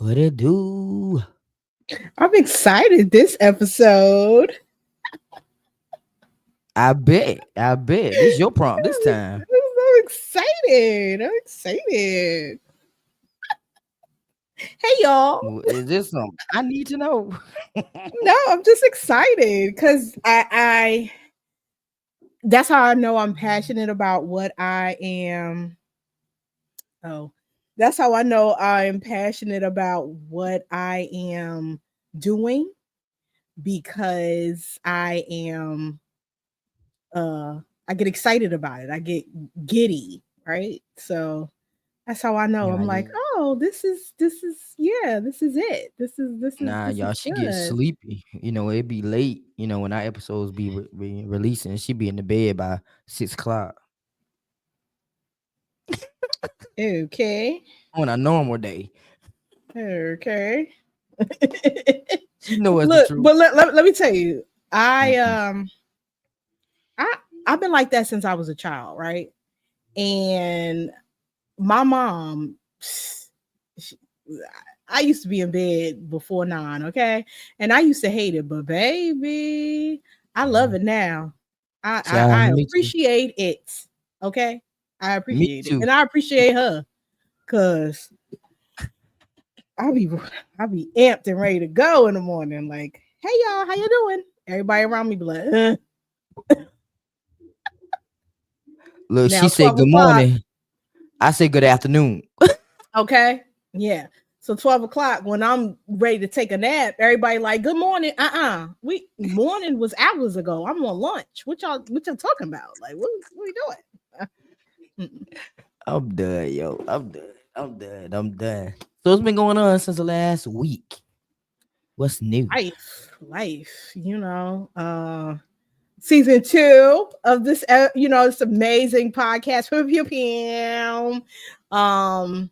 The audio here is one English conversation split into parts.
What it do? I'm excited this episode. I bet. I bet. This your prompt this time. I'm so excited. I'm excited. Hey y'all. Is this something I need to know? No, I'm just excited because I that's how I know I'm passionate about what I am. Oh, that's how I know I am passionate about what I am doing because I get excited about it. I get giddy, right? So that's how I know. I'm Nah, like, oh, this is it. nah, This y'all. is She get good. sleepy. It be late. When our episodes be releasing, she be in the bed by 6 o'clock Okay. on a normal day. Okay. She know it's the Look, truth. but let me tell you, I Mm-mm. um I I've been like that since I was a child, right? And my mom, she, I used to be in bed before 9, okay? And I used to hate it, but baby, I love it now. I Child, me too. appreciate it. Okay? I Me appreciate it. too. And I appreciate her because I'll be I'll be amped and ready to go in the morning. Like, hey y'all, how you doing? Everybody around me be like, Look, she now said 12 good o'clock. morning. I say good afternoon. Okay. Yeah. So 12 o'clock when I'm ready to take a nap, everybody like, good morning. We morning was hours ago. I'm on lunch. What y'all talking about? Like, what we doing? I'm done, yo. I'm done. I'm done. I'm done. So what's been going on since the last week? What's new? Life, season 2 of this amazing podcast. Pew, pew, pew. Um,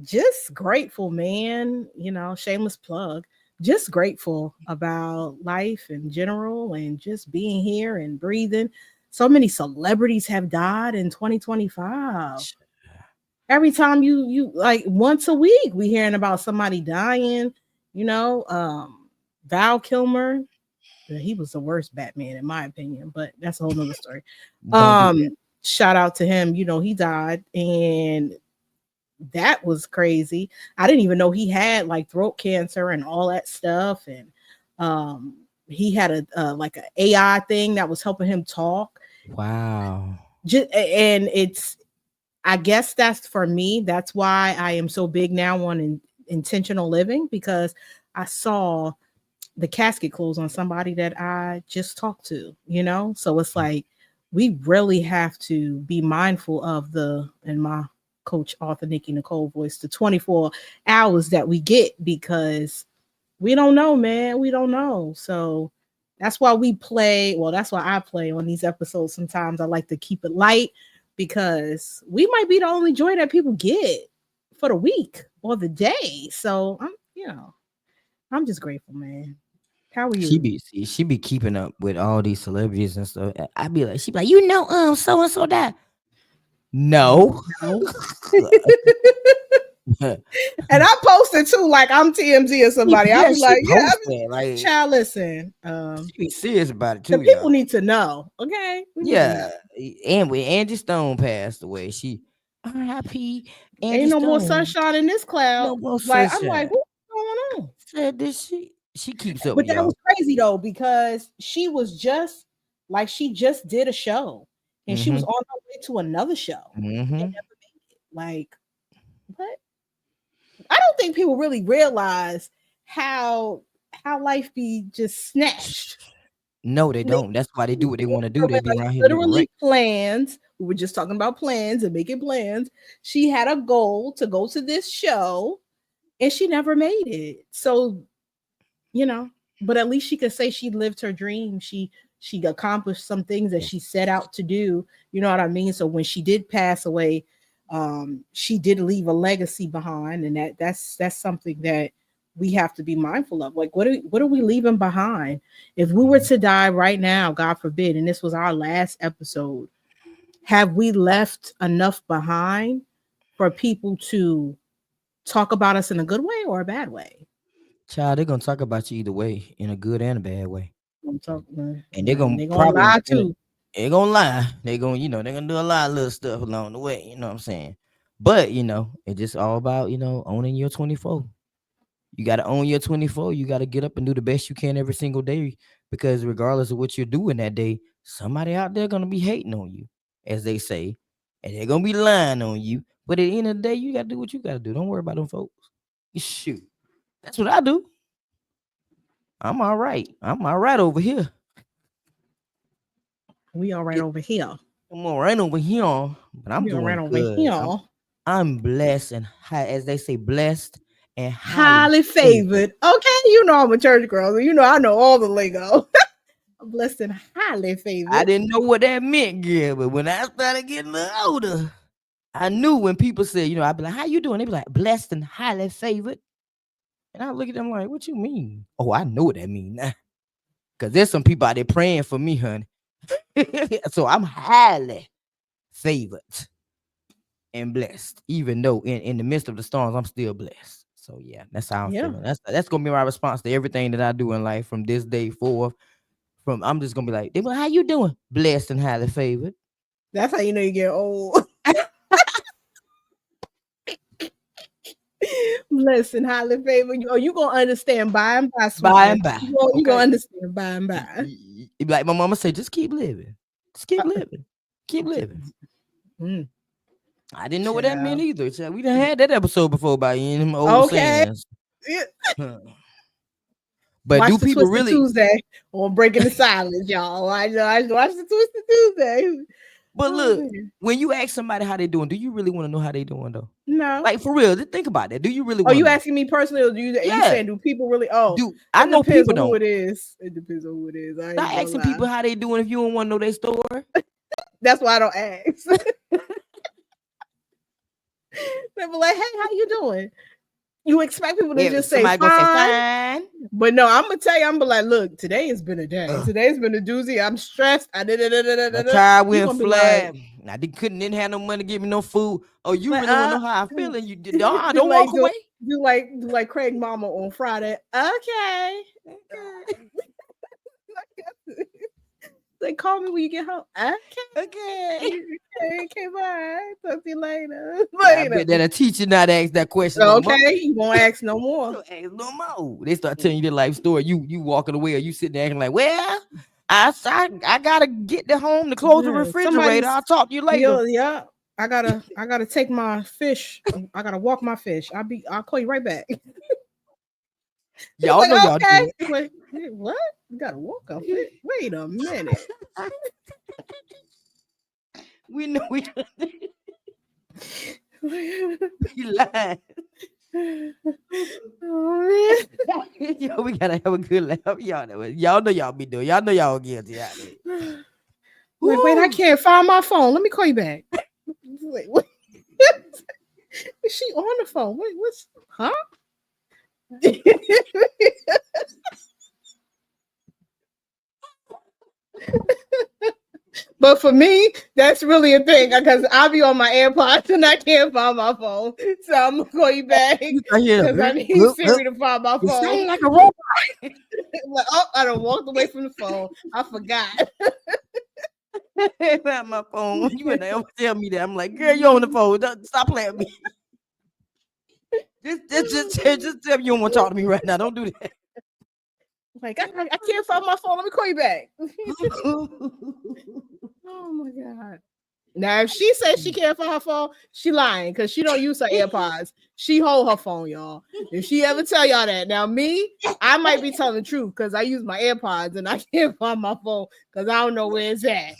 just grateful, man. Shameless plug. Just grateful about life in general and just being here and breathing. So many celebrities have died in 2025. Every time you like once a week, we hearing about somebody dying. You know, Val Kilmer. He was the worst Batman in my opinion, but that's a whole nother story. Don't do that. Shout out to him. He died, and that was crazy. I didn't even know he had like throat cancer and all that stuff. And um, he had a like an AI thing that was helping him talk. Wow. And I guess that's for me. That's why I am so big now on intentional living because I saw the casket close on somebody that I just talked to. So it's like we really have to be mindful of in my coach author Nikki Nicole voice, the 24 hours that we get because we don't know, man. We don't know. So that's why that's why I play on these episodes. Sometimes I like to keep it light because we might be the only joy that people get for the week or the day. So I'm just grateful, man. How are She you? be see, she be keeping up with all these celebrities and stuff. I be like, she be like, so and so that. No. No. And I posted too, like I'm TMZ or somebody. I'll Yeah, be she like, yeah, posted. Like child, listen. she be serious about it The too, people y'all. need to know. Okay. We need to know. Yeah. And when Angie Stone passed away, she R.I.P. Angie Ain't no more Stone. sunshine in this cloud. No more Like, I'm like, sunshine. what's going on? Said this she keeps up But with that y'all. was crazy though, because she just did a show and she was Mm-hmm. on her way to another show and Mm-hmm. never made it. Like, what? I don't think people really realize how life be just snatched. No, they They don't. That's why they do what they want to do. They be like around here living literally right. plans. We were just talking about plans and making plans. She had a goal to go to this show and she never made it. So, you know, but at least she could say she lived her dream. She accomplished some things that she set out to do. You know what I mean? So when she did pass away, she did leave a legacy behind, and that's something that we have to be mindful of. Like, what are we leaving behind? If we were Mhm. to die right now, God forbid, and this was our last episode, have we left enough behind for people talk about us in a good way or a bad way? Child, they're gonna talk about you either way, in a good and a bad way. I'm And they're gonna they gonna probably lie too. they're gonna lie. They're gonna, they're gonna do a lot of little stuff along the way, you know what I'm saying? But it's just all about, owning your 24. You gotta own your 24. You gotta get up and do the best you can every single day. Because regardless of what you're doing that day, somebody out there gonna be hating on you, as they say, and they're gonna be lying on you. But at the end of the day, you gotta do what you gotta do. Don't worry about them folks. Shoot. That's what I do. I'm all right. I'm all right over here. We all right over here. I'm all right over here, but I'm We all right doing over good. here. I'm blessed and high, as they say, blessed and Highly favored. Okay, I'm a church girl. So I know all the lingo. I'm blessed and highly favored. I didn't know what that meant, girl, but when I started getting a little older, I knew when people said, I'd be like, "How you doing?" They be like, "Blessed and highly favored," and I look at them like, "What you mean?" Oh, I know what that means now, because there's some people out there praying for me, honey. So I'm highly favored and blessed, even though in the midst of the storms, I'm still blessed. So yeah, that's how I'm feeling. That's gonna be my response to everything that I do in life from this day forth. I'm just gonna be like, "How you doing?" Blessed and highly favored. That's how you know you get old. Blessed and highly favored. You gonna understand by and by, sweetie. By and by. You gonna understand by and by. Like my mama say, just keep living. Just keep living. Keep living. I didn't know what that meant either. So we done had that episode before about them old sayings. But watch do the people Twisted really Tuesday on Breaking the Silence, y'all? Watch the Twisted Tuesday. But look, when you ask somebody how they doing, do you really want to know how they doing though? No. Like for real, just think about that. Do you really? Are you asking me personally, or you saying do people really? I know people on who don't. it is. It depends on who it is. I ain't not asking people how they doing if you don't want to know their story. That's why I don't ask. They be like, "Hey, how you doing?" You expect people to just say fine, but no, I'm gonna tell you, I'm gonna be like, look, today has been a day. Today's been a doozy. I'm stressed. I did it. My child went flat. I didn't have no money to give me no food. Oh, you really want to know how I feel? And you don't walk away. You like Craig Mama on Friday. Okay. They call me when you get home. Okay, bye. Talk to you later. I bet that a teacher not ask that question. Okay, you won't ask no more. Don't ask no more. They start telling you their life story. You walking away, or you sitting there acting like, well, I gotta get the home to close the refrigerator. I'll talk to you later. Yeah. I gotta take my fish. I gotta walk my fish. I'll call you right back. Y'all know y'all okay. Wait, what? You gotta walk up. Wait a minute. We know we lying. Oh, man. Yo, we gotta have a good laugh. Y'all know y'all be doing. Y'all know y'all guilty out there. Wait, I can't find my phone. Let me call you back. Wait. Is she on the phone? Wait, huh? But for me, that's really a thing because I'll be on my AirPods and I can't find my phone. So I'm gonna call you back because I need Siri to find my phone. You like a robot. Like, I done walked away from the phone. I forgot. Found my phone. You would never tell me that. I'm like, girl, you on the phone. Stop playing with me. Just tell me you don't want to talk to me right now. Don't do that. Like, I can't find my phone. Let me call you back. Oh my God. Now, if she says she can't find her phone, she lying because she don't use her AirPods. She hold her phone, y'all. If she ever tell y'all that. Now, me, I might be telling the truth because I use my AirPods and I can't find my phone because I don't know where it's at.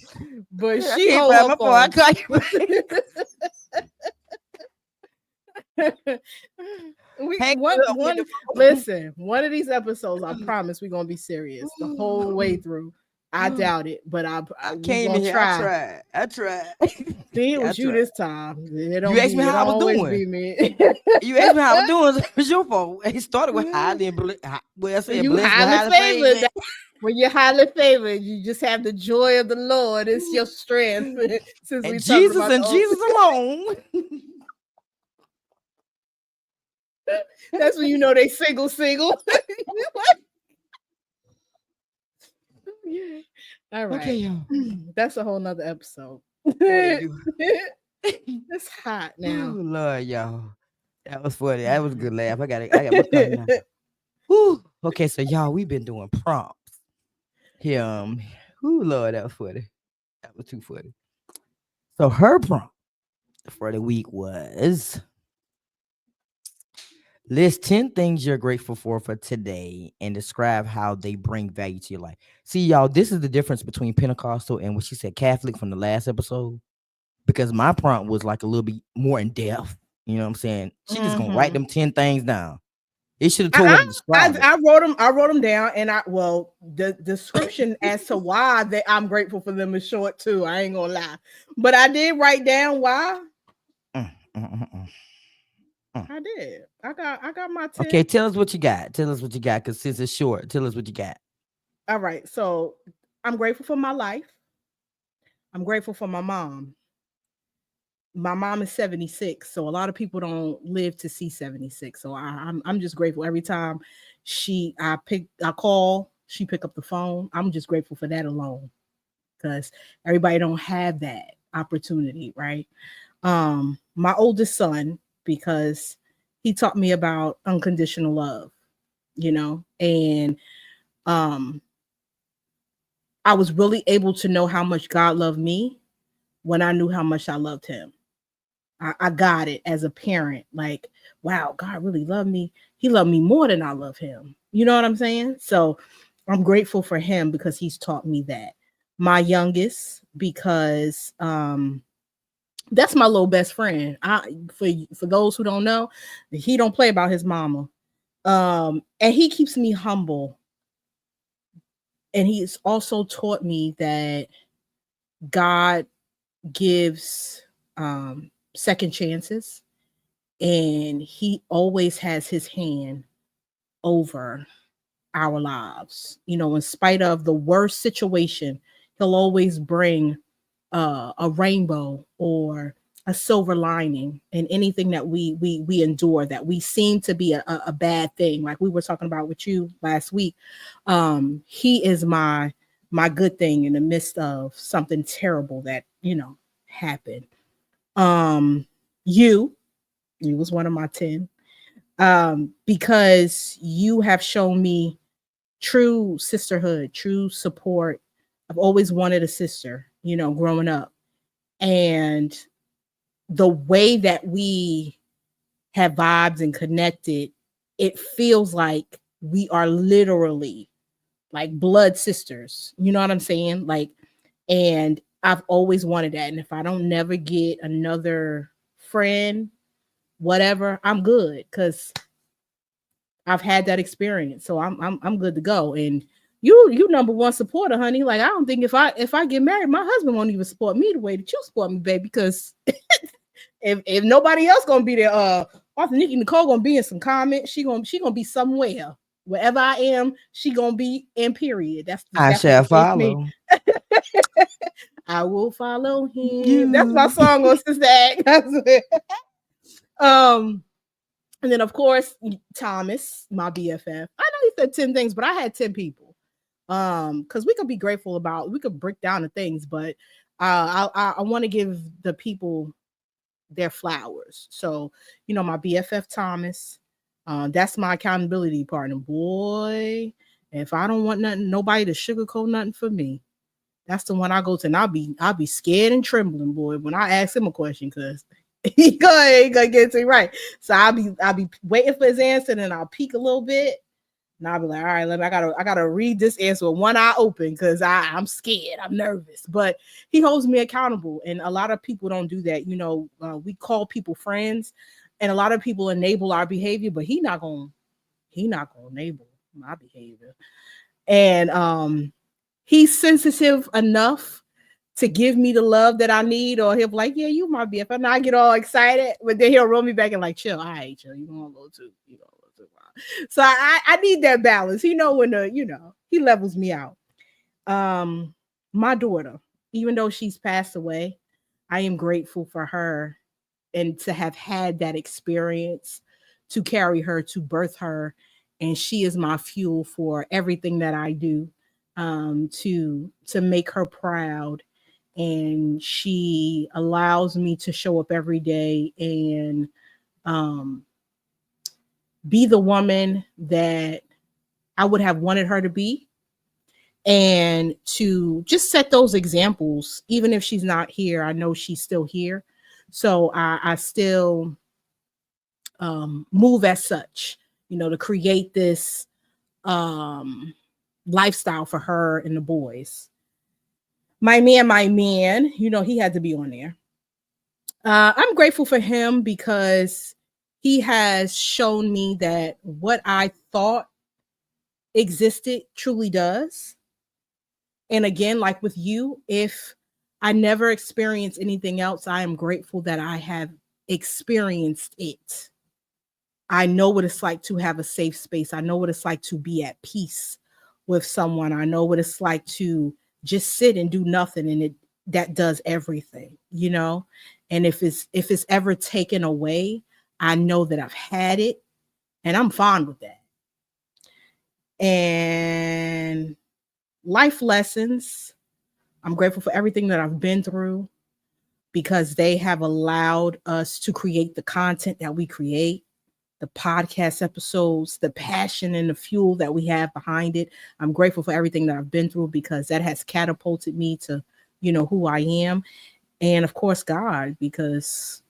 But she hold her phone. I call you. Listen, one of these episodes, I promise we're gonna be serious the whole way through. I doubt it, but I came in here. try. I tried. See, it was you this time. You asked me how I was doing. You asked me how I was doing. It was your fault. It started with highly favored. When you're highly favored, you just have the joy of the Lord. It's your strength. Since and Jesus and Jesus alone. That's when you know they single. Yeah. All Okay, right. y'all. That's a whole nother episode. Anywho. It's hot Oh now. Lord, y'all. That was funny. That was a good laugh. I got my tongue now. Whew. Okay, so y'all, we've been doing prompts. Here, Lord, that was funny. That was too funny. So her prompt for the week was list 10 things you're grateful for today and describe how they bring value to your life. See, y'all, this is the difference between Pentecostal and what she said Catholic from the last episode. Because my prompt was like a little bit more in depth. You know what I'm saying? She just gonna write Mhm. them 10 things down. It should have told her to describe it. I wrote them. I wrote them down, and the description as to why I'm grateful for them is short too. I ain't gonna lie, but I did write down why. Mm, mm, mm, mm, mm. I did. I got my Okay, 10. tell us what you got. Tell us what you got, because since it's short, tell us what you got. All right. So I'm grateful for my life. I'm grateful for my mom. My mom is 76, so a lot of people don't live to see 76. So I'm just grateful every time I call, she pick up the phone. I'm just grateful for that alone, because everybody don't have that opportunity, right? My oldest son, because he taught me about unconditional love, and um I was really able to know how much God loved me when I knew how much I loved him. I got it as a parent. Like, wow, God really loved me. He loved me more than I love him. You know what I'm saying? So I'm grateful for him because he's taught me that. My youngest, because that's my little best friend. For those who don't know, he don't play about his mama. And he keeps me humble. And he's also taught me that God gives second chances, and he always has his hand over our lives. In spite of the worst situation, he'll always bring a rainbow or a silver lining in anything that we endure that we seem to be a bad thing, like we were talking about with you last week. He is my good thing in the midst of something terrible that happened. um you you was one of my 10, because you have shown me true sisterhood, true support. I've always wanted a sister, growing up. And the way that we have vibes and connected, it feels like we are literally like blood sisters. You know what I'm saying? Like, and I've always wanted that. And if I don't never get another friend, whatever, I'm good, because I've had that experience, so I'm good to go. And you number one supporter, honey. Like, I don't think if I get married, my husband won't even support me the way that you support me, baby. Because if nobody else gonna be there, Arthur, Nikki, Nicole gonna be in some comments. She gonna be somewhere. Wherever I am, she gonna be in. Period. I That's what shall the case may. follow I will follow him. That's my you. song on Sister Act. um. And then, of course, Thomas, my BFF. I know he said 10 things, but I had 10 people. Because we could be grateful about, we could break down the things, but I want to give the people their flowers. So, my BFF Thomas, that's my accountability partner. Boy, if I don't want nothing, nobody to sugarcoat nothing for me, that's the one I go to, and I'll be scared and trembling, boy, when I ask him a question, because he gonna get it right. So I'll be waiting for his answer, and then I'll peek a little bit, and I'll be like, all right, I gotta read this answer with one eye open, because I'm scared, I'm nervous. But he holds me accountable, and a lot of people don't do that. We call people friends, and a lot of people enable our behavior, but he not gonna enable my behavior. And he's sensitive enough to give me the love that I need, or he'll be like, yeah, you might be. If I get all excited, but then he'll roll me back and like, chill, all right, chill, you gonna go too. You gonna go too far. So I need that balance. He know when he levels me out. My daughter, even though she's passed away, I am grateful for her and to have had that experience to carry her, to birth her, and she is my fuel for everything that I do, to make her proud. And she allows me to show up every day and um, be the woman that I would have wanted her to be, and to just set those examples. Even if she's not here, I know she's still here. So I still move as such, to create this um, lifestyle for her and the boys. My man, he had to be on there. I'm grateful for him because he has shown me that what I thought existed truly does. And again, like with you, if I never experience anything else, I am grateful that I have experienced it. I know what it's like to have a safe space. I know what it's like to be at peace with someone. I know what it's like to just sit and do nothing, and it that does everything. And if it's ever taken away, I know that I've had it, and I'm fine with that. And life lessons. I'm grateful for everything that I've been through because they have allowed us to create the content that we create, the podcast episodes, the passion and the fuel that we have behind it. I'm grateful for everything that I've been through because that has catapulted me to, who I am. And of course, God, because,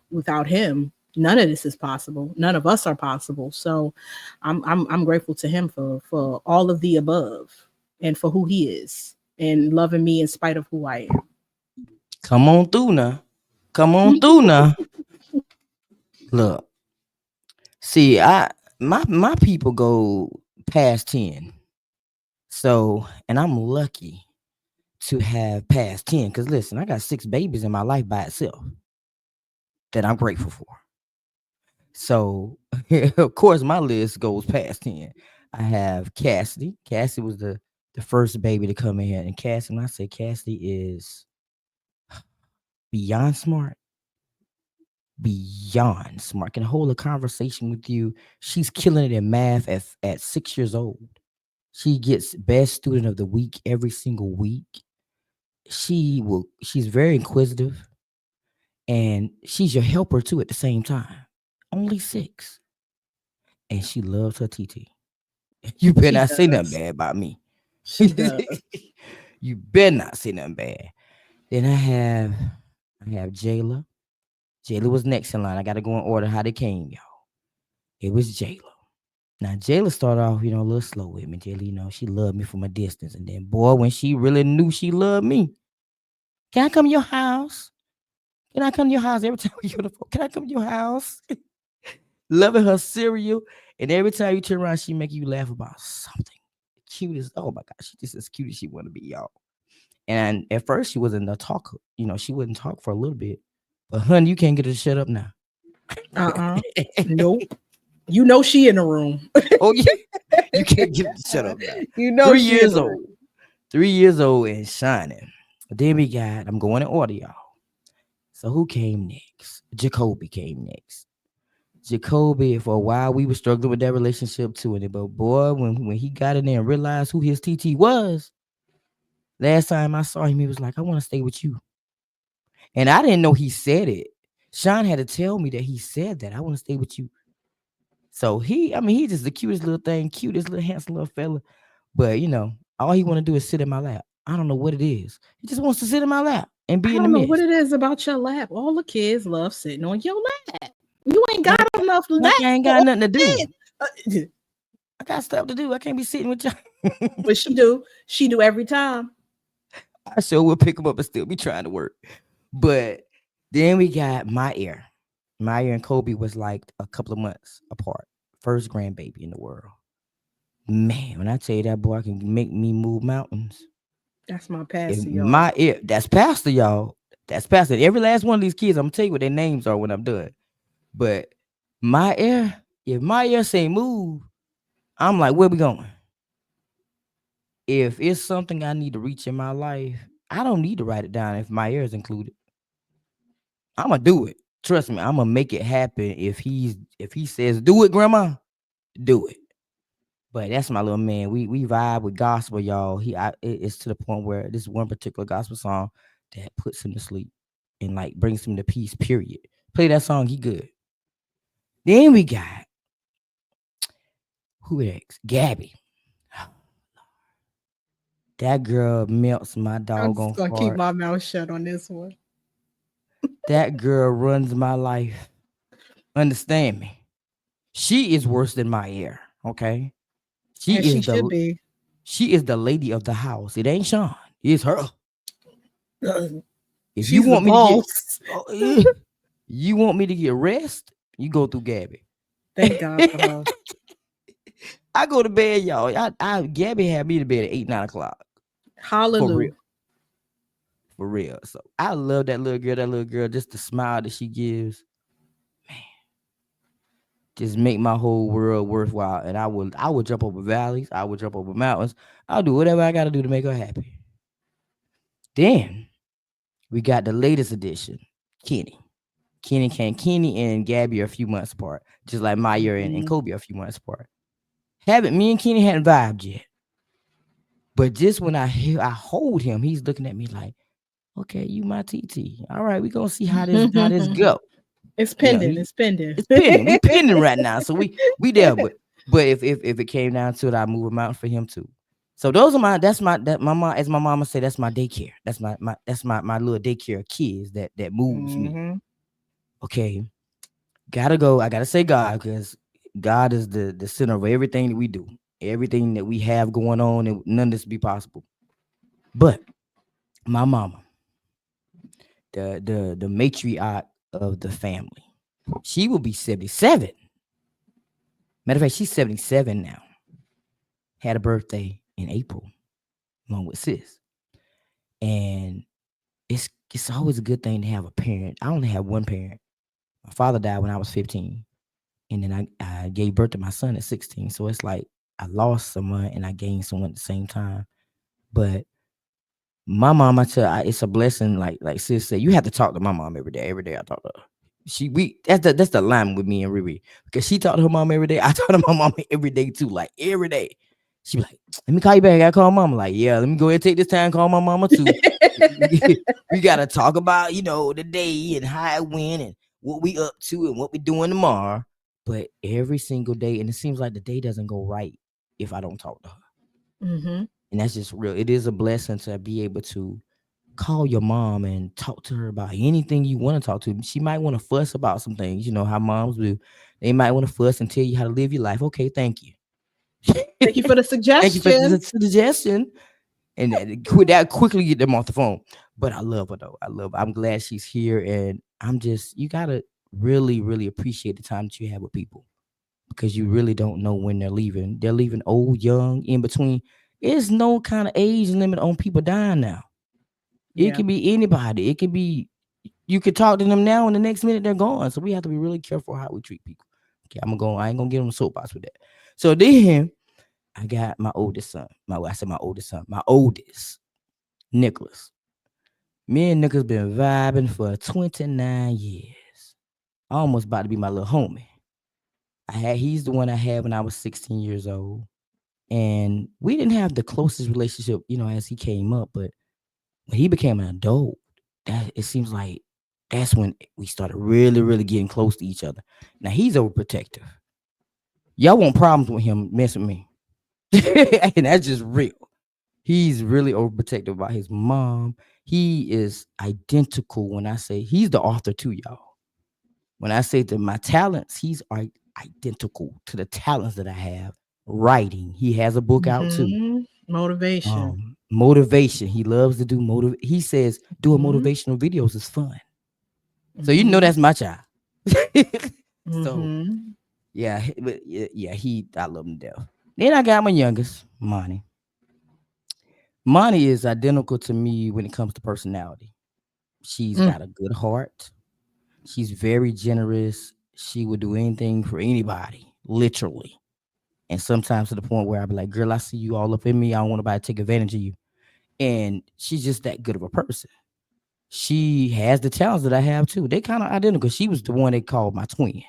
without him, none of this is possible. None of us are possible. So I'm grateful to him for all of the above and for who he is and loving me in spite of who I am. Come on through now. Come on through now. Look, see, my people go past 10. So, and I'm lucky to have past 10 because listen, I got 6 babies in my life by itself that I'm grateful for. So, of course, my list goes past 10. I have Cassidy. Cassidy was the first baby to come in here. And Cassidy, when I say Cassidy is beyond smart, beyond smart, can hold a conversation with you. She's killing it in math at 6 years old. She gets best student of the week every single week. She's very inquisitive and she's your helper too at the same time. Only 6. And she loves her TT. You better She not say nothing does. bad about me. She does. You better not say nothing bad. Then I have Jayla. Jayla was next in line. I gotta go in order how they came, y'all. It was Jayla. Now Jayla started off, a little slow with me. Jayla, she loved me from a distance. And then boy, when she really knew she loved me, can I come to your house? Can I come to your house every time we get on the phone? Can I come to your house? Loving her cereal. And every time you turn around, she make you laugh about something. Cute as, oh my gosh, she's just as cute as she want to be, y'all. And at first she wasn't a talker. She wouldn't talk for a little bit. But honey, you can't get her to shut up now. Uh-uh. Nope. You know she in the room. Oh yeah. You can't get her to shut up now. You know 3 she in years the old. room. 3 years old and shining. Then we got, I'm going in order, y'all. So who came next? Jacoby came next. Jacoby, for a while, we were struggling with that relationship too. But boy, when he got in there and realized who his TT was, last time I saw him, he was like, I want to stay with you. And I didn't know he said it. Sean had to tell me that he said that. I want to stay with you. So he's just the cutest little thing, cutest little handsome little fella. But all he want to do is sit in my lap. I don't know what it is. He just wants to sit in my lap and I be in the don't know what midst. it is about your lap. All the kids love sitting on your lap. You ain't got Like, enough like lap I ain't for got all nothing to the do. kids. I got stuff to do. I can't be sitting with y'all. But she do. She do every time. I sure will pick him up and still be trying to work. But then we got my ear. Maya and Kobe was like a couple of months apart. First grandbaby in the world. Man, when I tell you that boy can make me move mountains. That's my If pastor, y'all. my ear, that's Pastor, y'all. That's Pastor. Every last one of these kids, I'm gonna tell you what their names are when I'm done. But my ear, if my ear say move, I'm like, where we going? If it's something I need to reach in my life, I don't need to write it down if my ear is included. I'm gonna do it. Trust me, I'm gonna make it happen if he says do it, grandma, do it. But that's my little man. We vibe with gospel, y'all. It's to the point where this one particular gospel song that puts him to sleep and like brings him to peace. Period. Play that song, he good. Then we got who next? Gabby. That girl melts my I'm just doggone gonna keep heart. my mouth shut on this one. That girl runs my life. Understand me? She is worse than my ear. Okay, As she she is should the be. she is the lady of the house. It ain't Sean. It's her. If you She's the want me to get, boss. oh, you want me to get rest, you go through Gabby. Thank God for her. I go to bed, y'all. Gabby had me to bed at 8, 9 o'clock. For real. Hallelujah. For real. So I love that little girl. That little girl, just the smile that she gives, just make my whole world worthwhile. And I would jump over valleys. I would jump over mountains. I'll do whatever I gotta do to make her happy. Then we got the latest edition, Kenny. Kenny and Gabby are a few months apart, just like Maya and Mhm. Kobe are a few months apart. Haven't me and Kenny hadn't vibed yet. But just when I hold him, he's looking at me like, okay, you my TT. All right, we gonna see how this go. It's You know, pending. It's pending. it's pending. We pending right now. So we there, but if it came down to it, I move him out for him too. So those are my mom, as my mama say, that's my daycare. That's my little daycare of kids that moves me. Mhm. Okay, gotta go. I gotta say God, because God is the center of everything that we do, everything that we have going on, and none of this be possible. But my mama, the matriarch of the family, she will be 77. Matter of fact, she's 77 now. Had a birthday in April, along with sis, and it's always a good thing to have a parent. I only have one parent. My father died when I was 15, and then I gave birth to my son at 16. So it's like I lost someone and I gained someone at the same time. But my mom, it's a blessing. Like sis said, you have to talk to my mom every day. Every day I talk to her. That's the line with me and Riri, because she talked to her mom every day. I talk to my mom every day too, like every day. She be like, "Let me call you back. I gotta call mama." Like, yeah, let me go ahead and take this time and call my mama too. We gotta talk about the day and how it went and what we up to and what we doing tomorrow. But every single day, and it seems like the day doesn't go right if I don't talk to her. Mhm. And that's just real. It is a blessing to be able to call your mom and talk to her about anything you want to talk to. She might want to fuss about some things, how moms do. They might want to fuss and tell you how to live your life. Okay, thank you. Thank you for the Thank you for the suggestion. suggestion. And that quickly get them off the phone. But I love her though. I love her. I'm glad she's here. And you gotta really, really appreciate the time that you have with people, because you really don't know when they're leaving. They're leaving old, young, in between. There's no kind of age limit on people dying now. It Yeah. can be anybody. It can be you could talk to them now and the next minute they're gone. So we have to be really careful how we treat people. Okay, I ain't gonna get on the soapbox with that. So then I got my oldest son. I said my oldest son. My oldest, Nicholas. Me and Nicholas been vibing for 29 years. Almost about to be my little homie. He's the one I had when I was 16 years old. And we didn't have the closest relationship, as he came up, but when he became an adult, that it seems like that's when we started really, really getting close to each other. Now he's overprotective. Y'all want problems with him messing with me. And that's just real. He's really overprotective about his mom. He is identical when I say he's the author too, y'all. When I say that my talents, he's identical to the talents that I have. Writing. He has a book out too. Mhm. Motivation. Motivation. He loves to do he says doing Mhm. motivational videos is fun. So Mhm. that's my child. So Mhm. yeah, I love him to death. Then I got my youngest, Monty. Monty is identical to me when it comes to personality. She's Mm. got a good heart. She's very generous. She would do anything for anybody, literally. And sometimes to the point where I'd be like, girl, I see you all up in me. I don't want nobody to take advantage of you. And she's just that good of a person. she has the talents that I have too. They kind of identical. She was the one they called my twin.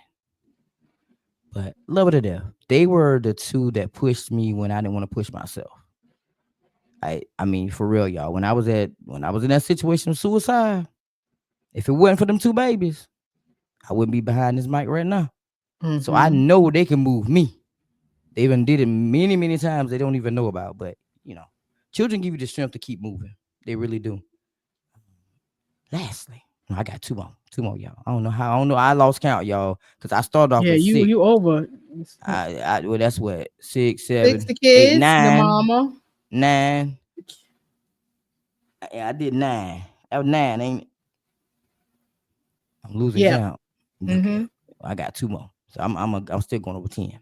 But love her to death. They were the two that pushed me when I didn't want to push myself. I mean, for real, y'all. When I was in that situation of suicide, if it wasn't for them two babies, I wouldn't be behind this mic right now. So I Mm-hmm. know they can move me. They even did it many, many times they don't even know about. But you know, children give you the strength to keep moving. They really do. Lastly, no, I got two more, y'all. I don't know how. I don't know. I lost count, y'all, because I started off Yeah, with six. you over Well, that's what six, six seven, the eight, kids, the nine, mama. nine. I did nine. That was nine. Ain't it? I'm losing Yep. count. Okay, Mm-hmm. I got two more, so I'm still going over 10.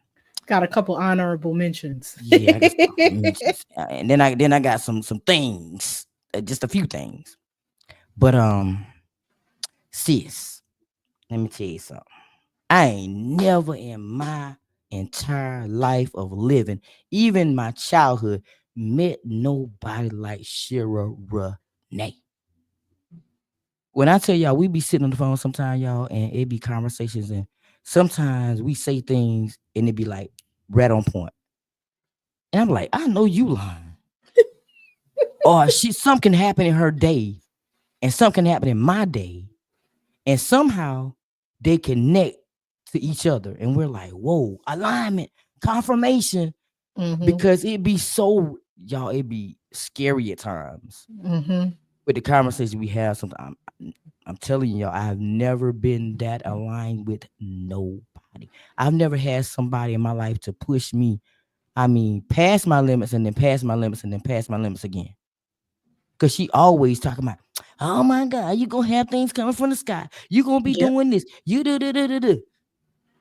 Got a couple honorable mentions. Yeah, I got some mentions, and then I got some things, just a few things. But sis, let me tell you something. I ain't never in my entire life of living, even my childhood, met nobody like Shera Renee. When I tell y'all, we be sitting on the phone sometimes, y'all, and it be conversations, and sometimes we say things and it be like right on point. And I'm like, I know you lying. Or something can happen in her day, and something can happen in my day, and somehow they connect to each other. And we're like, whoa, alignment, confirmation. Mm-hmm. Because it be so y'all, it be scary at times Mm-hmm. with the conversation we have. Sometimes I'm telling y'all, I have never been that aligned with nobody. I've never had somebody in my life to push me. I mean, past my limits and then past my limits and then past my limits again. Cause she always talking about, oh my God, you gonna have things coming from the sky. You gonna be Yep. doing this. You do.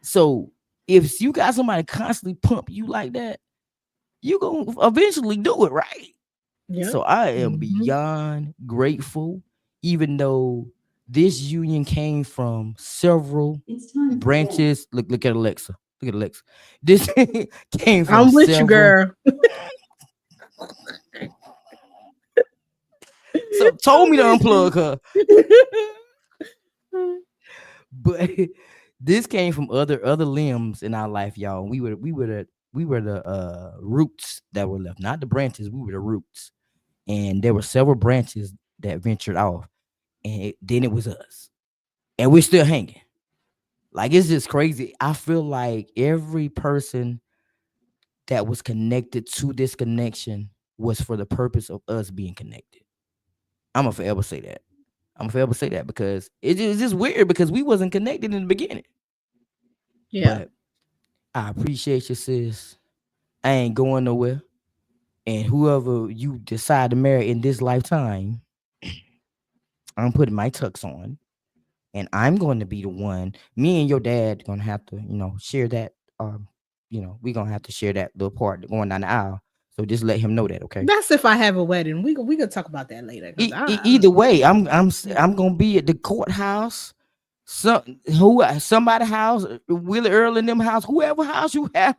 So if you got somebody constantly pump you like that, you gonna eventually do it, right? Yep. So I am Mm-hmm. beyond grateful, even though this union came from several branches. Look at Alexa. Look at Alexa. This came from I'm with you, several. girl. So told I'm me to with unplug you. her, but this came from other limbs in our life, y'all. We were the roots that were left, not the branches. We were the roots, and there were several branches that ventured off, and then it was us, and we're still hanging. Like it's just crazy. I feel like every person that was connected to this connection was for the purpose of us being connected. I'm gonna forever say that. I'm gonna forever say that because it's just weird because we wasn't connected in the beginning. Yeah. But I appreciate you, sis. I ain't going nowhere. And whoever you decide to marry in this lifetime, I'm putting my tux on, and I'm going to be the one. Me and your dad gonna have to, share that. We're gonna have to share that little part going down the aisle. So just let him know that, okay? That's if I have a wedding. We gonna talk about that later because Either way, I'm gonna be at the courthouse. Somebody house, Willie Earl in them house, whoever house you have.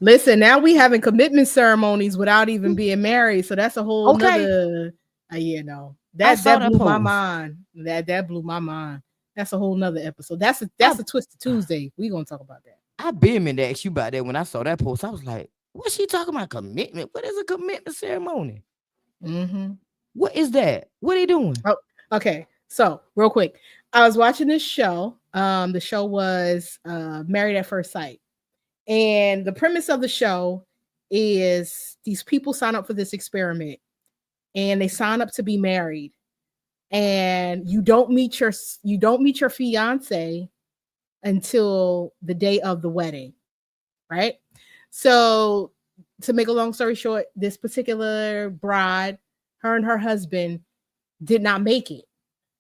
listen. Now we having commitment ceremonies without even being married, so that's a whole Okay, nother. Yeah, no, I that saw that blew my post. mind. That blew my mind. That's a whole nother episode. I That's a Twisted Tuesday. We gonna talk about that. I been meant to ask you about that when I saw that post. I was like, what's she talking about? Commitment? What is a commitment ceremony? Mm-hmm. What is that? What are they doing? Oh, okay. So real quick, I was watching this show. The show was Married at First Sight, and the premise of the show is these people sign up for this experiment, and they sign up to be married, and you don't meet your fiance until the day of the wedding, right? So to make a long story short, this particular bride, her and her husband did not make it.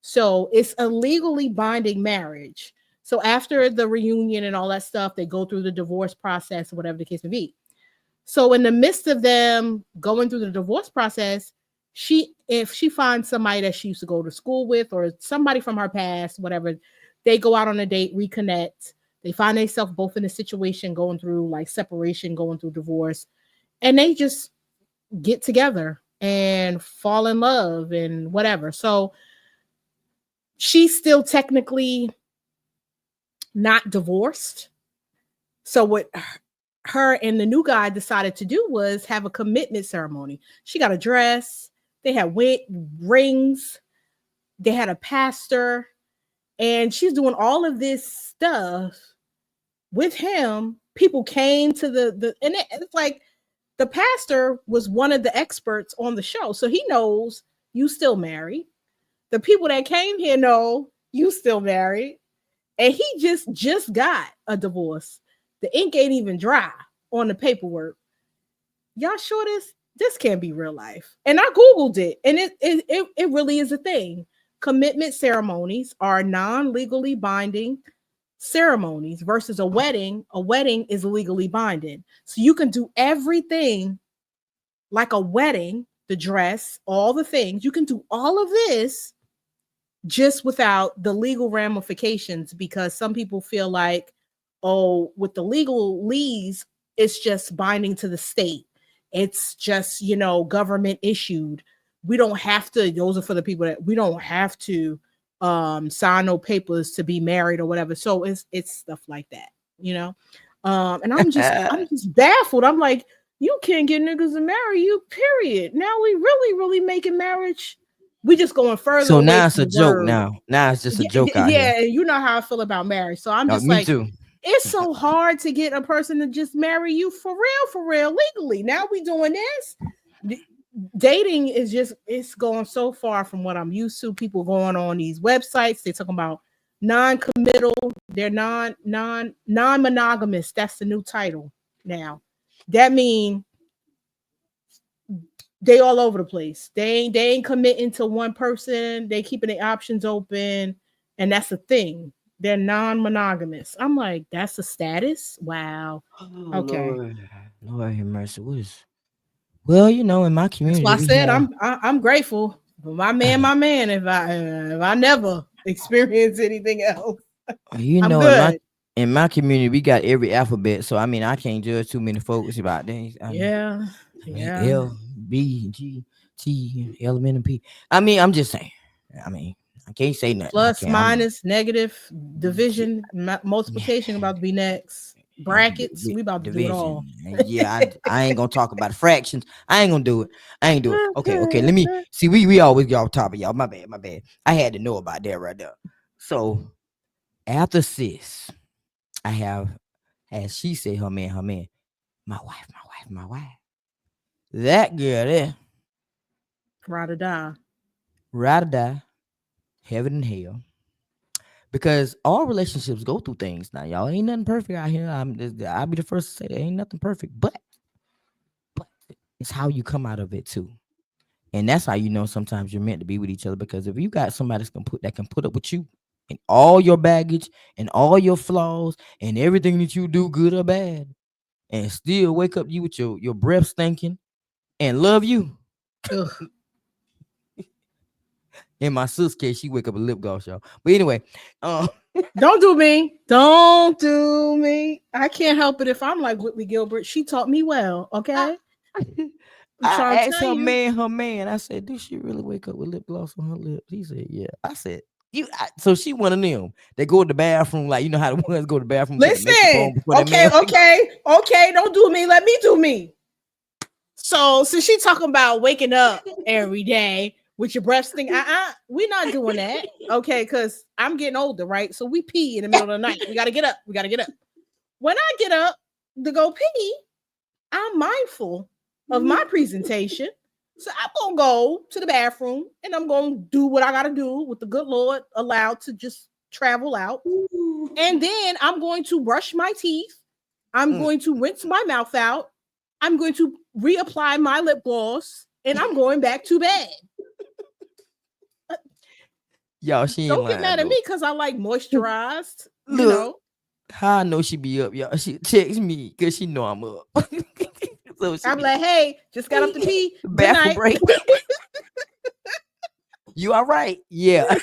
So it's a legally binding marriage. So after the reunion and all that stuff, they go through the divorce process, whatever the case may be. So in the midst of them going through the divorce process, if she finds somebody that she used to go to school with or somebody from her past, whatever, they go out on a date, reconnect. They find themselves both in a situation going through like separation, going through divorce, and they just get together and fall in love and whatever. So she's still technically not divorced. So what her and the new guy decided to do was have a commitment ceremony. She got a dress, they had rings, they had a pastor, and she's doing all of this stuff with him. People came to and it's like the pastor was one of the experts on the show, so he knows you still married. The people that came here know you still married, and he just got a divorce. The ink ain't even dry on the paperwork. Y'all sure this can't be real life? And I googled it, and it really is a thing. Commitment ceremonies are non-legally binding ceremonies versus a wedding. A wedding is legally binding. So you can do everything like a wedding, the dress, all the things. You can do all of this just without the legal ramifications, because some people feel like, oh, with the legal lease, it's just binding to the state. It's just, government issued. We don't have to, those are for the people that we don't have to sign no papers to be married or whatever. So it's stuff like that, and I'm just baffled. I'm like, you can't get niggas to marry you, period. Now we really making marriage. We just going further. So now it's a joke. Now it's just a joke out here. Yeah, you know how I feel about marriage. So I'm just me too. It's so hard to get a person to just marry you for real, legally. Now we doing this. Dating is it's going so far from what I'm used to. People going on these websites, they're talking about non-committal, they're non-monogamous. That's the new title now. That means they all over the place. They ain't committing to one person. They keeping the options open, and that's the thing. They're non-monogamous. I'm like, that's a status? Wow. Oh, okay. Lord have mercy. Well, in my community. That's why I said I'm grateful for my man. If I never experience anything else, in my community, we got every alphabet. So I can't judge too many folks about things. Yeah. L, B, G, T, L, M, and P. I'm just saying. I can't say nothing. Plus, minus, negative, division, multiplication about to be next. Brackets, we about to do it all. Yeah, I ain't gonna talk about fractions. I ain't gonna do it. Okay. Let me see. We always get off topic, y'all. My bad. I had to know about that right there. So after sis, I have, as she said, her man, my wife. That girl there, ride or die, heaven and hell. Because all relationships go through things now, y'all. Ain't nothing perfect out here. I'll be the first to say there ain't nothing perfect, but it's how you come out of it too. And that's how sometimes you're meant to be with each other. Because if you got somebody that can put up with you and all your baggage and all your flaws and everything that you do, good or bad, and still wake up you with your breath stinking and love you. In my sis case, she wake up a lip gloss, y'all. But anyway, don't do me. I can't help it if I'm like Whitley Gilbert. She taught me well, okay? I asked her man. I said, did she really wake up with lip gloss on her lips? He said, yeah. I said, so she one of them. They go to the bathroom, like, how the ones go to the bathroom. Listen, okay. Don't do me. Let me do me. So she talking about waking up every day with your breath stinking. We're not doing that. Okay, because I'm getting older, right? So we pee in the middle of the night. We gotta get up. When I get up to go pee, I'm mindful of my presentation. So I'm gonna go to the bathroom and I'm gonna do what I gotta do with the good Lord allowed to just travel out. And then I'm going to brush my teeth. I'm going to rinse my mouth out. I'm going to reapply my lip gloss, and I'm going back to bed. Y'all, she ain't don't lying, get mad at me because I like moisturized. Look, how I know she be up, y'all. She texts me because she know I'm up. So I'm like, hey, just got up to pee. Bathroom break. You all right? Yeah.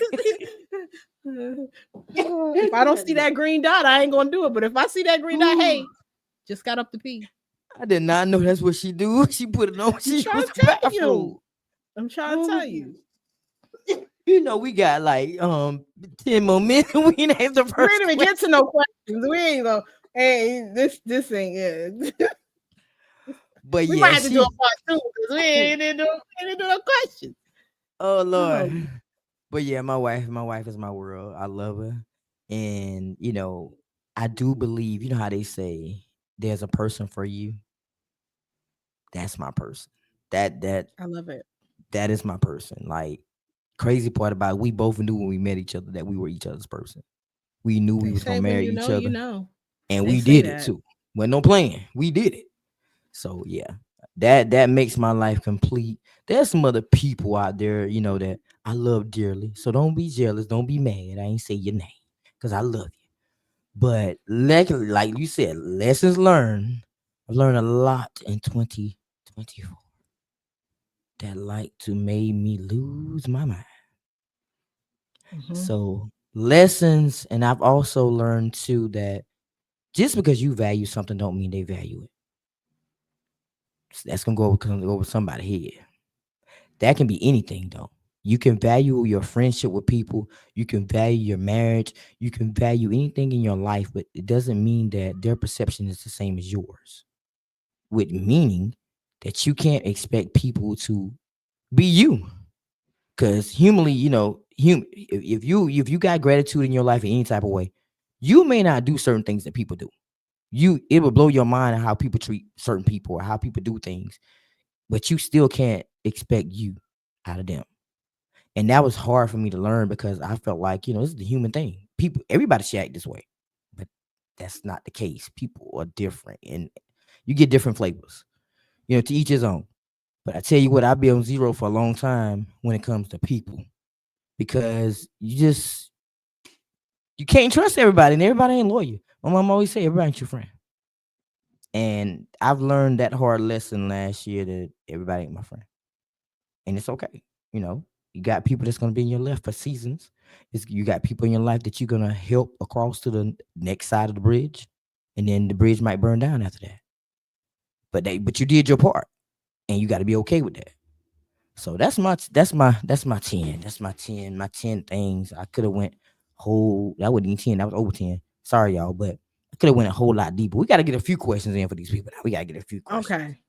If I don't see that green dot, I ain't gonna do it. But if I see that green dot, hey, just got up to pee. I did not know that's what she do. She put it on. She I'm trying to tell you. We got like 10 more minutes. We ain't asked the We first ain't even question. get to no questions. We ain't go. Hey, this ain't it. But We might yeah, have to do a she. part two because we didn't do no questions. Oh Oh, Lord. But yeah, my wife is my world. I love her. And I do believe, how they say there's a person for you. That's my person. That that I love it. that is my person. Like, crazy part about it, we both knew when we met each other that we were each other's person. We knew we They was say gonna when marry you each know, you other, know. and They we say did it that. too. Wasn't no plan. We did it. So yeah, that makes my life complete. There's some other people out there, that I love dearly. So don't be jealous. Don't be mad. I ain't say your name because I love you. But like you said, lessons learned. I've learned a lot in 2024 that like to made me lose my mind. Hmm. So lessons, and I've also learned too that just because you value something don't mean they value it. That's gonna go over somebody's head. That can be anything though. You can value your friendship with people, you can value your marriage, you can value anything in your life, but it doesn't mean that their perception is the same as yours. With meaning that you can't expect people to be you. Cause humanly, if you got gratitude in your life in any type of way, you may not do certain things that people do. It will blow your mind how people treat certain people or how people do things, but you still can't expect you out of them. And that was hard for me to learn because I felt like, this is the human thing. Everybody should act this way. But that's not the case. People are different and you get different flavors, to each his own. But I tell you what, I've been on zero for a long time when it comes to people because you can't trust everybody and everybody ain't loyal. My mom always say everybody ain't your friend. And I've learned that hard lesson last year that everybody ain't my friend. And it's okay. You know, you got people that's gonna be in your life for seasons. You got people in your life that you're gonna help across to the next side of the bridge, and then the bridge might burn down after that. But you did your part, and you got to be okay with that. So that's my 10. That's my 10. My 10 things. I could have went whole. That wasn't even 10. That was over 10. Sorry, y'all, but I could have went a whole lot deeper. We got to get a few questions in for these people. Now. We got to get a few questions. Okay.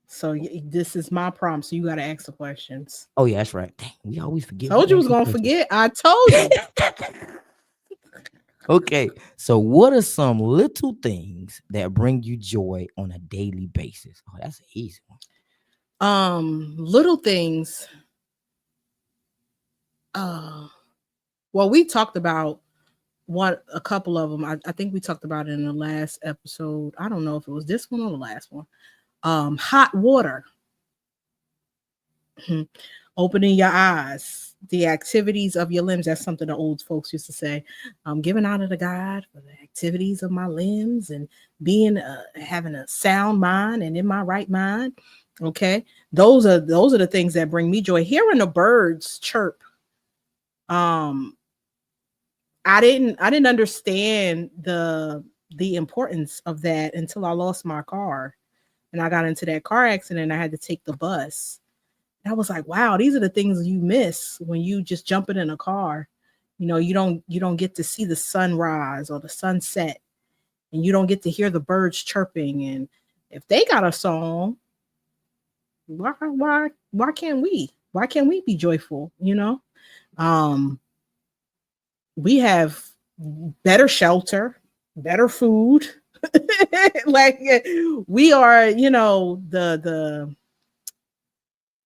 So this is my prompt. So you got to ask the questions. Oh yeah, that's right. Dang, we always forget. We Told you was ask these gonna questions. forget. I told you. Okay, so what are some little things that bring you joy on a daily basis? Oh, that's an easy one. Little things. Uh, well, we talked about a couple of them. I think we talked about it in the last episode. I don't know if it was this one or the last one. Hot water. Opening your eyes, the activities of your limbs. That's something the old folks used to say. I'm giving honor to God for the activities of my limbs and being having a sound mind and in my right mind. Okay, those are the things that bring me joy. Hearing the birds chirp. Um, I didn't understand the importance of that until I lost my car and I got into that car accident. I had to take the bus. I was like, wow, these are the things you miss when you just jumping in a car. You don't get to see the sunrise or the sunset, and you don't get to hear the birds chirping. And if they got a song, why can't we? Why can't we be joyful? Um, we have better shelter, better food. Like we are, the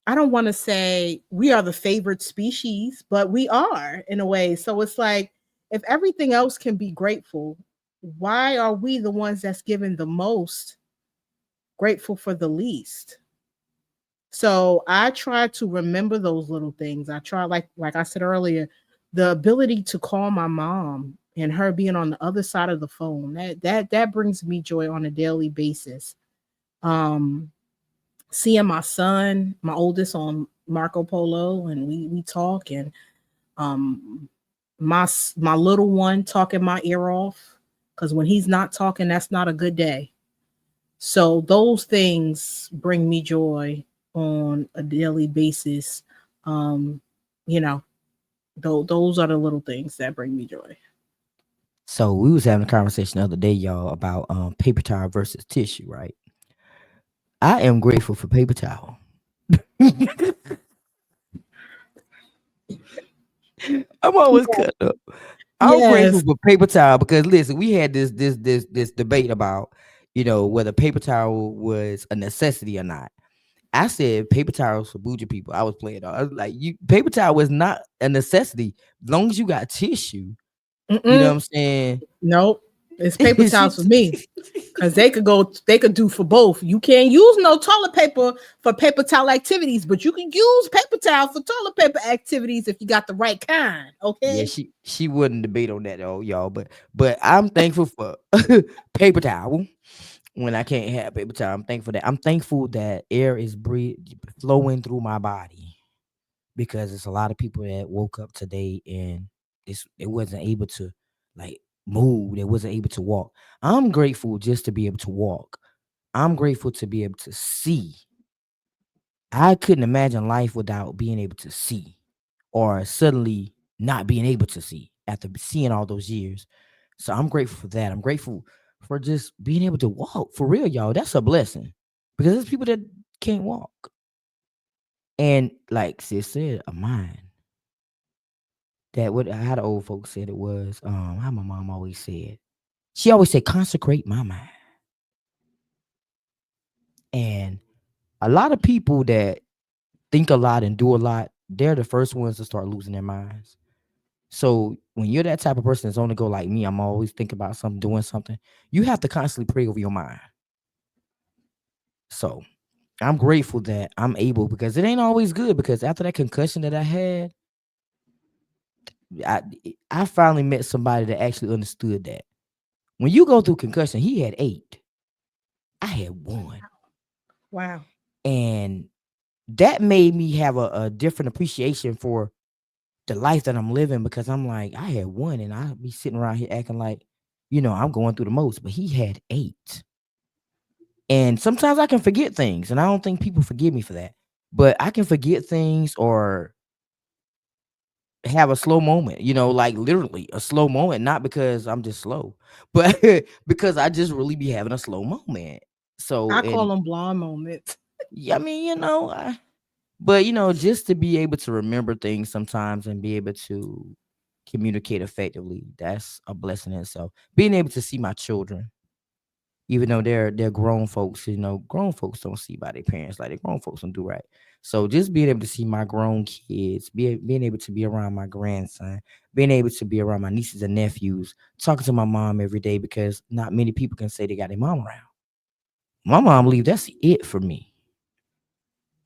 I don't want to say we are the favored species, but we are in a way. So it's like if everything else can be grateful, why are we the ones that's given the most grateful for the least? So I try to remember those little things. I try like I said earlier, the ability to call my mom and her being on the other side of the phone. That brings me joy on a daily basis. Um Seeing my son, my oldest, on Marco Polo, and we talk, and um my little one talking my ear off, because when he's not talking, that's not a good day. So those things bring me joy on a daily basis. Um, you know, those are the little things that bring me joy. So we was having a conversation the other day, y'all, about paper towel versus tissue, right? I am grateful for paper towel. I'm always cut up. I'm grateful Yes. for paper towel because listen, we had this debate about, whether paper towel was a necessity or not. I said paper towels for bougie people. I was playing. I was like, you paper towel was not a necessity. As long as you got tissue, you know what Mm-mm. I'm saying? Nope. It's paper She- towels for me. Because they could do for both. You can't use no toilet paper for paper towel activities, but you can use paper towel for toilet paper activities if you got the right kind. yeah, Okay. she wouldn't debate on that though, y'all. But I'm thankful for paper towel. When I can't have paper towel, I'm thankful that air is flowing through my body because it's a lot of people that woke up today and it wasn't able to like move. They wasn't able to walk. I'm grateful just to be able to walk. I'm grateful to be able to see. I couldn't imagine life without being able to see or suddenly not being able to see after seeing all those years. So I'm grateful for that. I'm grateful for just being able to walk. For real, y'all. That's a blessing. Because there's people that can't walk. And like sis said, a mind. That what how the old folks said it was, how my mom always said. She always said, consecrate my mind. And a lot of people that think a lot and do a lot, they're the first ones to start losing their minds. So when you're that type of person that's on the go like me, I'm always thinking about something, doing something. You have to constantly pray over your mind. So I'm grateful that I'm able because it ain't always good. Because after that concussion that I had, I I finally met somebody that actually understood that. When you go through concussion, he had 8, I had 1, Wow. and that made me have a different appreciation for the life that I'm living because I'm like, I had 1 and I be sitting around here acting like, I'm going through the most, but he had 8. And sometimes I can forget things, and I don't think people forgive me for that. But I can forget things or have a slow moment, like literally a slow moment, not because I'm just slow, but because I just really be having a slow moment. So, I call and them blonde moments. yeah, I mean, but just to be able to remember things sometimes and be able to communicate effectively, that's a blessing in itself. Being able to see my children, even though they're grown folks, grown folks don't see by their parents like the grown folks don't do right. So just being able to see my grown kids, being able to be around my grandson, being able to be around my nieces and nephews, talking to my mom every day because not many people can say they got their mom around. My mom leave, that's it for me.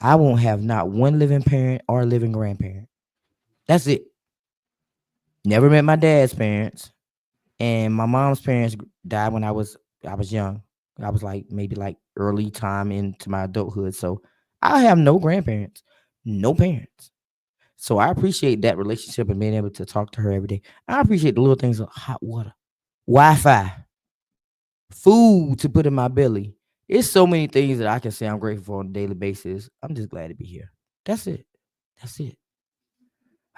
I won't have not one living parent or living grandparent. That's it. Never met my dad's parents, and my mom's parents died when I was young. I was like maybe like early time into my adulthood. So I have no grandparents, no parents. So I appreciate that relationship and being able to talk to her every day. I appreciate the little things of hot water, Wi-Fi, food to put in my belly. It's so many things that I can say I'm grateful for on a daily basis. I'm just glad to be here. That's it. That's it.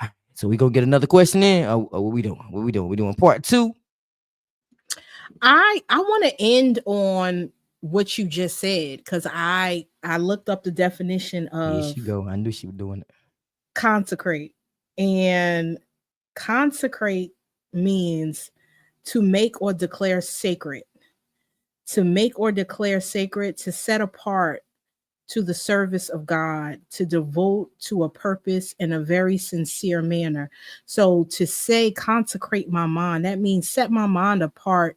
All right, so we gonna get another question in. What we doing? What we doing? We doing part 2. I want to end on what you just said because I looked up the definition Here of she go. I knew she was doing it. consecrate, and consecrate means to make or declare sacred, to make or declare sacred, to set apart to the service of God, to devote to a purpose in a very sincere manner. So to say consecrate my mind, that means set my mind apart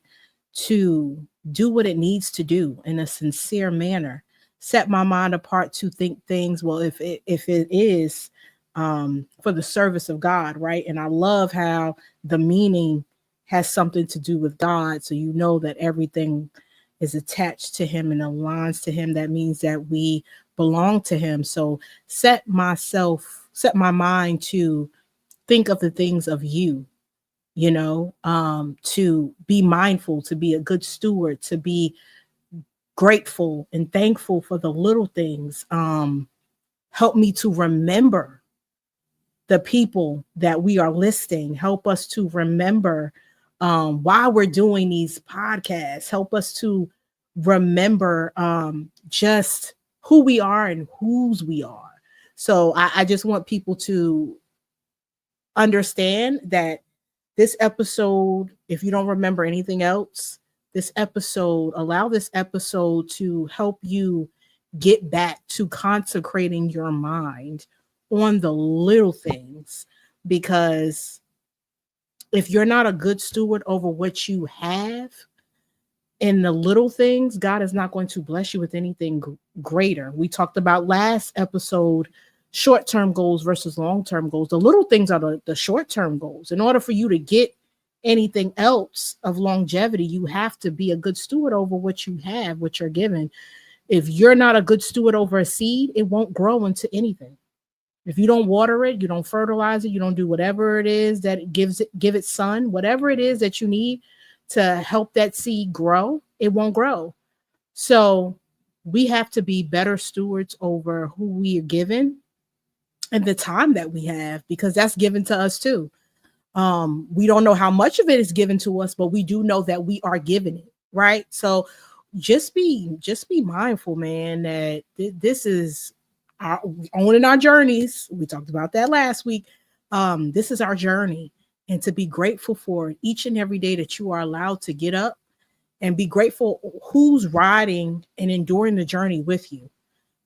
to do what it needs to do in a sincere manner. Set my mind apart to think things, well, if it is for the service of God, right? And I love how the meaning has something to do with God. So you know that everything is attached to him and aligns to him. That means that we belong to him. So set my mind to think of the things of you, to be mindful, to be a good steward, to be grateful and thankful for the little things. Help me to remember. the people that we are listing. Help us to remember why we're doing these podcasts. Help us to remember just who we are and whose we are. So I just want people to understand that this episode, if you don't remember anything else, allow this episode to help you get back to consecrating your mind on the little things. Because if you're not a good steward over what you have in the little things, God is not going to bless you with anything greater. We talked about last episode short-term goals versus long-term goals. The little things are the short-term goals. In order for you to get anything else of longevity, you have to be a good steward over what you have, what you're given. If you're not a good steward over a seed, it won't grow into anything. If you don't water it, you don't fertilize it, you don't do whatever it is that it give it sun, whatever it is that you need to help that seed grow, it won't grow. So we have to be better stewards over who we are given and the time that we have, because that's given to us too. We don't know how much of it is given to us, but we do know that we are given it, right? So just be mindful, man, that this is our owning our journeys. We talked about that last week. This is our journey, and to be grateful for each and every day that you are allowed to get up, and be grateful who's riding and enduring the journey with you.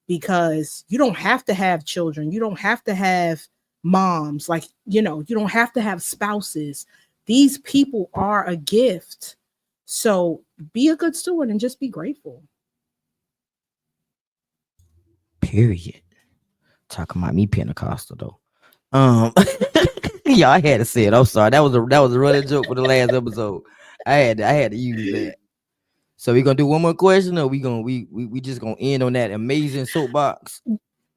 Because you don't have to have children. You don't have to have moms. Like, you don't have to have spouses. These people are a gift. So be a good steward and just be grateful. Period. Talking about me Pentecostal though. Yeah, I had to say it. I'm sorry. That was a running joke for the last episode. I had to use that. So we gonna do one more question, or we just gonna end on that amazing soapbox?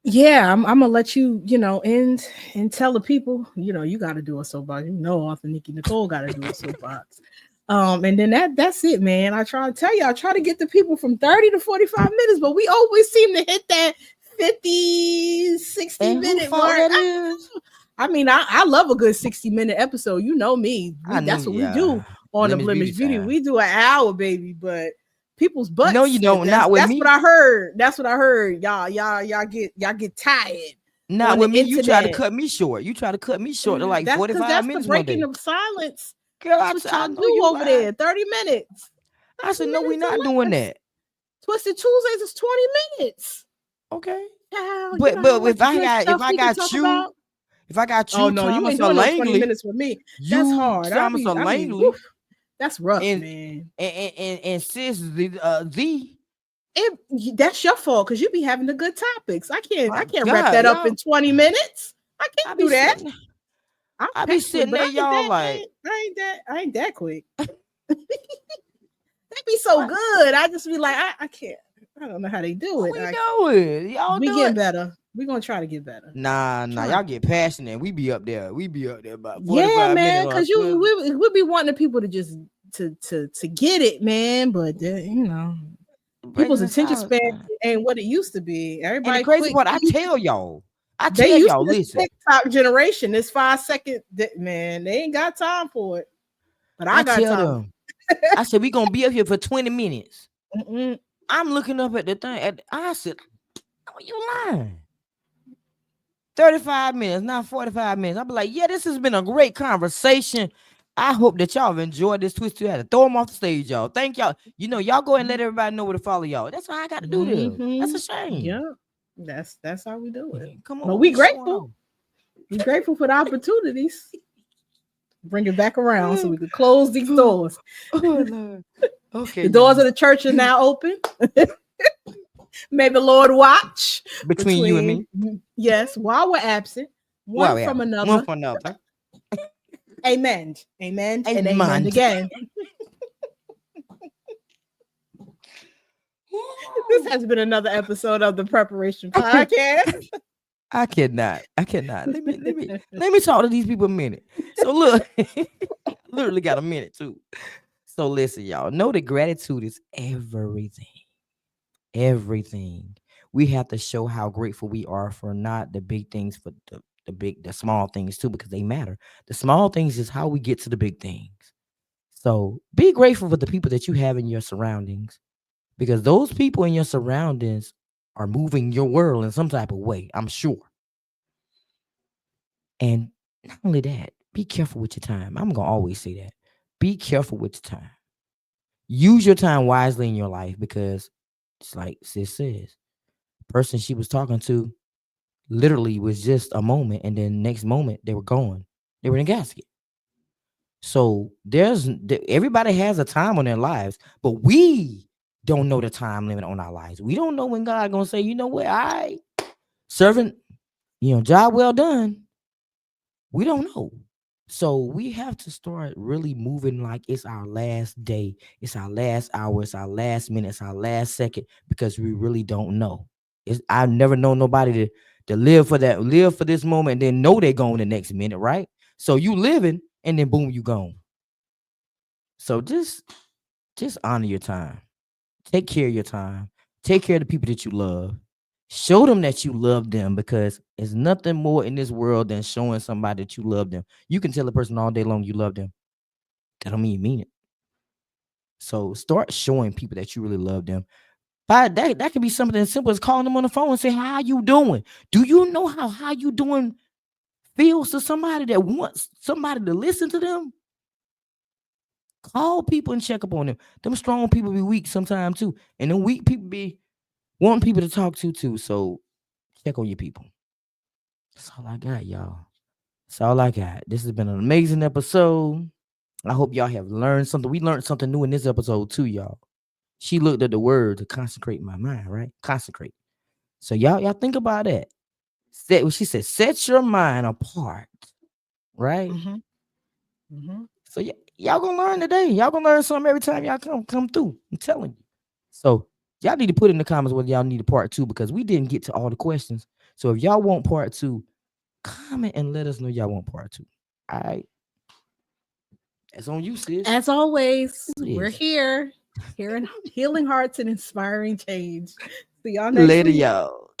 Yeah, I'm gonna let you, end and tell the people, you got to do a soapbox. Author Nikki Nicole got to do a soapbox. And then that's it, man. I try to tell you, I try to get the people from 30 to 45 minutes, but we always seem to hit that 50, 60 minute mark. I mean, I love a good 60-minute episode. You know me. That's what we do on the Blemish Beauty. We do an hour, baby, but people's butts. No, you don't. Not with me. What I heard. That's what I heard. Y'all get tired. Not with me. You try to cut me short. To like 45 minutes. That's breaking of silence. Girl, that's what y'all do over there. 30 minutes. I said, no, we're not doing that. Twisted Tuesdays is 20 minutes. Okay. But if I got you. Oh no, you ain't doing no 20 minutes with me. That's hard. That's rough, man. And sis, that's your fault because you be having the good topics. I can't wrap that up in 20 minutes. I can't do that. I be sitting there, y'all, like I ain't that quick. That be so good. I just be like, I can't. I don't know how they do it. We know it. Y'all we getting better. We're gonna try to get better. Nah, y'all get passionate. We be up there about 45 man, because we be wanting people to just to get it, man. But people's attention span ain't what it used to be. Everybody, and the crazy part, I tell y'all, listen, TikTok generation, this 5 second, man, they ain't got time for it. But I got time. Them. I said we gonna be up here for 20 minutes. I'm looking up at the thing. I said, "Oh, you lying." 35 minutes, not 45 minutes. I'll be like, yeah, this has been a great conversation. I hope that y'all have enjoyed this twist. You had to throw them off the stage, y'all. Thank y'all. Y'all go and let everybody know where to follow y'all. That's why I got to do this. That's a shame. Yeah, that's how we do it. Come on, but we grateful. We grateful for the opportunities. Bring it back around so we can close these doors. Okay, the doors of the church are now open. May the Lord watch between you and me. Yes, while we're absent, one from another. Amen. Amen. And amen again. This has been another episode of the Preparation Podcast. I cannot. Let me talk to these people a minute. So look, literally got a minute too. So listen, y'all. Know that gratitude is everything. Everything. We have to show how grateful we are for not the big things, for the small things too, because they matter. The small things is how we get to the big things. So be grateful for the people that you have in your surroundings, because those people in your surroundings are moving your world in some type of way, I'm sure. And not only that, be careful with your time. I'm gonna always say that. Be careful with your time. Use your time wisely in your life, because it's like sis says, person she was talking to literally was just a moment, and then next moment they were gone. They were in a casket. So everybody has a time on their lives, but we don't know the time limit on our lives. We don't know when God gonna say, you know what, I servant, job well done. We don't know. So we have to start really moving like it's our last day, it's our last hour, it's our last minute, it's our last second, because we really don't know. I've never known nobody to live for this moment and then know they're going the next minute, right? So you living and then boom, you gone. So just honor your time. Take care of your time. Take care of the people that you love. Show them that you love them, because there's nothing more in this world than showing somebody that you love them. You can tell a person all day long you love them. That don't mean you mean it. So start showing people that you really love them. But that could be something as simple as calling them on the phone and say, how you doing? Do you know how you doing feels to somebody that wants somebody to listen to them? Call people and check up on them. Them strong people be weak sometimes too. And them weak people be wanting people to talk to too. So check on your people. That's all I got, y'all. That's all I got. This has been an amazing episode. I hope y'all have learned something. We learned something new in this episode too, y'all. She looked at the word to consecrate my mind, right? Consecrate. So y'all think about that. She said, set your mind apart, right? Mm-hmm. Mm-hmm. So y'all gonna learn today. Y'all gonna learn something every time y'all come through. I'm telling you. So y'all need to put in the comments whether y'all need a part two, because we didn't get to all the questions. So if y'all want part two, comment and let us know y'all want part two. All right. That's on you, sis. As always, Do we're this. here, healing hearts and inspiring change. See y'all next Later, week. y'all.